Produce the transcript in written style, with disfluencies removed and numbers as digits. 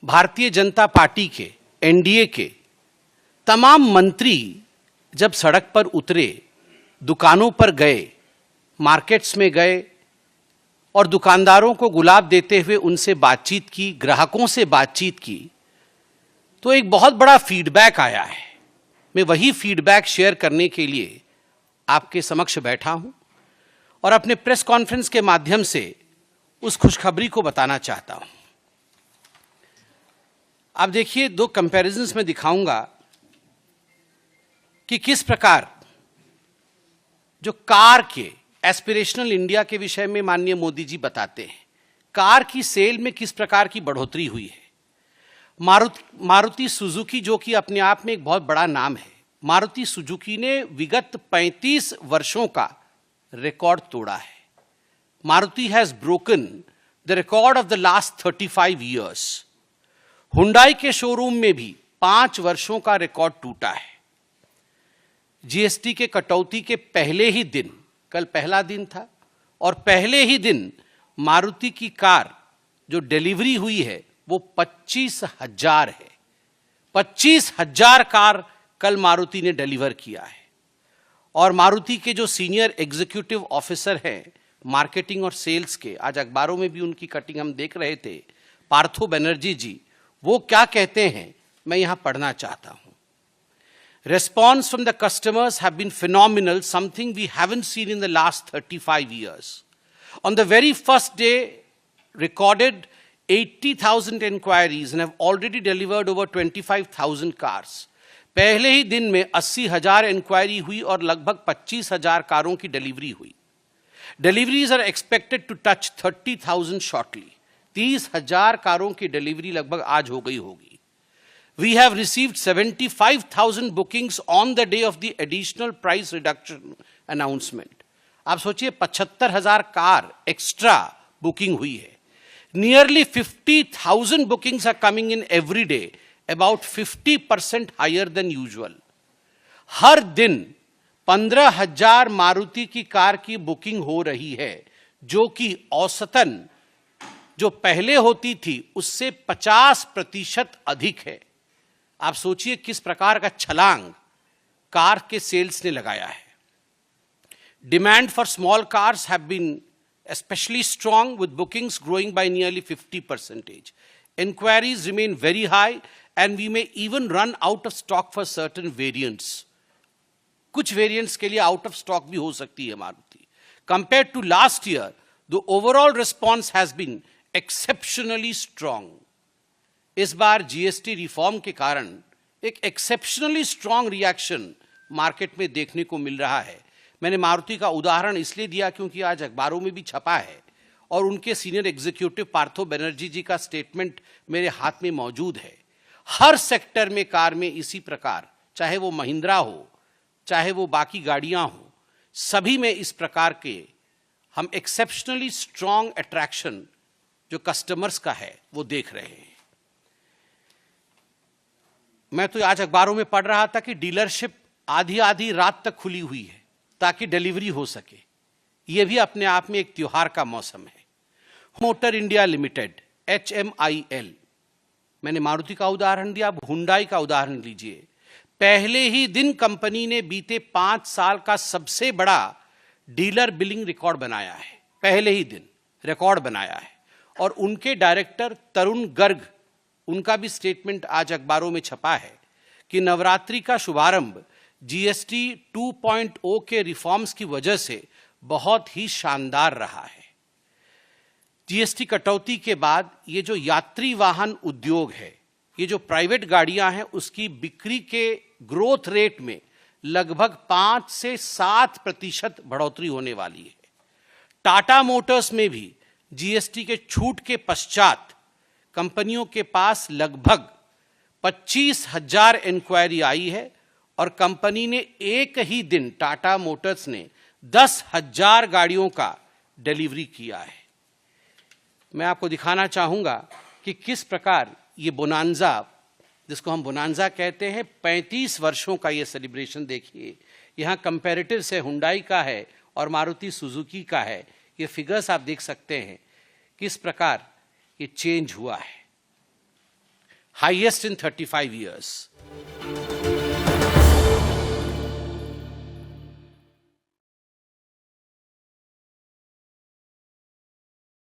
Bharatiya Janata party के, NDA के तमाम मंत्री जब सड़क पर उतरे, दुकानों पर गए, मार्केट्स में गए और दुकानदारों को गुलाब देते हुए उनसे बातचीत की, ग्राहकों से बातचीत की, तो एक बहुत बड़ा फीडबैक आया है। मैं वही फीडबैक शेयर करने के लिए आपके समक्ष बैठा हूं और अपने प्रेस कॉन्फ्रेंस के माध्यम से उस खुशखबरी को बताना चाहता हूं। आप देखिए, दो कंपैरिजन्स में दिखाऊंगा कि किस प्रकार जो कार के एस्पिरेशनल इंडिया के विषय में माननीय मोदी जी बताते हैं, कार की सेल में किस प्रकार की बढ़ोतरी हुई है। मारुति सुजुकी, जो कि अपने आप में एक बहुत बड़ा नाम है, मारुति सुजुकी ने विगत 35 वर्षों का रिकॉर्ड तोड़ा है। Maruti has broken the record of the last 35 years. Hyundai के शोरूम में भी 5 वर्षों का रिकॉर्ड टूटा है। जीएसटी के कटौती के पहले ही दिन, कल पहला दिन था, और पहले ही दिन मारुति की कार जो डिलीवरी हुई है वो 25,000 है। 25,000 कार कल मारुति ने डिलीवर किया है। और मारुति के जो सीनियर एग्जीक्यूटिव ऑफिसर हैं मार्केटिंग और सेल्स के, आज अखबारों में भी उनकी कटिंग हम देख रहे थे, पार्थो बनर्जी जी, वो क्या कहते हैं मैं यहां पढ़ना चाहता हूं। Response from the customers have been phenomenal, something we haven't seen in the last 35 years. On the very first day, recorded 80,000 inquiries and have already delivered over 25,000 cars. पहले ही दिन में 80,000 इंक्वायरी हुई और लगभग 25,000 कारों की डिलीवरी हुई। Deliveries are expected to touch 30,000 shortly. 30,000 कारों की डिलीवरी लगभग आज हो गई होगी। We have received 75,000 bookings on the day of the additional price reduction announcement. आप सोचिए 75,000 कार एक्स्ट्रा बुकिंग हुई है। Nearly 50,000 bookings are coming in every day, about 50% higher than usual. हर दिन 15,000 मारुति की कार की बुकिंग हो रही है, जो कि औसतन जो पहले होती थी उससे 50% अधिक है। आप सोचिए किस प्रकार का छलांग कार के सेल्स ने लगाया है। Demand for small cars have been especially strong, with bookings growing by nearly 50%. Inquiries remain very high and we may even run out of stock for certain variants. कुछ variants के लिए out of stock भी हो सकती है Maruti. Compared to last year, the overall response has been exceptionally strong. इस बार GST reform के कारण एक एक्सेप्शनली स्ट्रांग रिएक्शन मार्केट में देखने को मिल रहा है। मैंने मारुति का उदाहरण इसलिए दिया क्योंकि आज अखबारों में भी छपा है और उनके सीनियर एग्जीक्यूटिव पार्थो बनर्जी जी का स्टेटमेंट मेरे हाथ में मौजूद है। हर सेक्टर में कार में इसी प्रकार, चाहे वो महिंद्रा हो, चाहे वो बाकी गाड़ियां हो, सभी में इस प्रकार के हम एक्सेप्शनली स्ट्रांग अट्रैक्शन जो कस्टमर्स का है वो देख रहे हैं। मैं तो आज अखबारों में पढ़ रहा था कि डीलरशिप आधी आधी रात तक खुली हुई है ताकि डिलीवरी हो सके। यह भी अपने आप में एक त्योहार का मौसम है। मोटर इंडिया लिमिटेड, HMIL, मैंने मारुति का उदाहरण दिया, अब हुंडई का उदाहरण लीजिए। पहले ही दिन कंपनी ने बीते 5 साल का सबसे बड़ा डीलर बिलिंग रिकॉर्ड बनाया है। पहले ही दिन रिकॉर्ड बनाया है। और उनके डायरेक्टर तरुण गर्ग, उनका भी स्टेटमेंट आज अखबारों में छपा है कि नवरात्रि का शुभारंभ जीएसटी 2.0 के रिफॉर्म्स की वजह से बहुत ही शानदार रहा है। जीएसटी कटौती के बाद ये जो यात्री वाहन उद्योग है, ये जो प्राइवेट गाड़ियां हैं, उसकी बिक्री के ग्रोथ रेट में लगभग 5 से 7% बढ़ोतरी होने वाली है। टाटा मोटर्स में भी जीएसटी के छूट के पश्चात कंपनियों के पास लगभग 25,000 इंक्वायरी आई है और कंपनी ने एक ही दिन, टाटा मोटर्स ने 10,000 गाड़ियों का डिलीवरी किया है। मैं आपको दिखाना चाहूंगा कि किस प्रकार ये बोनांजा, जिसको हम बोनांजा कहते हैं, 35 वर्षों का ये सेलिब्रेशन देखिए। यहाँ कंपैरेटिव से हुंडई का है और मारुति सुजुकी का है। ये फिगर्स आप देख सकते हैं किस प्रकार ये चेंज हुआ है। Highest in 35 years.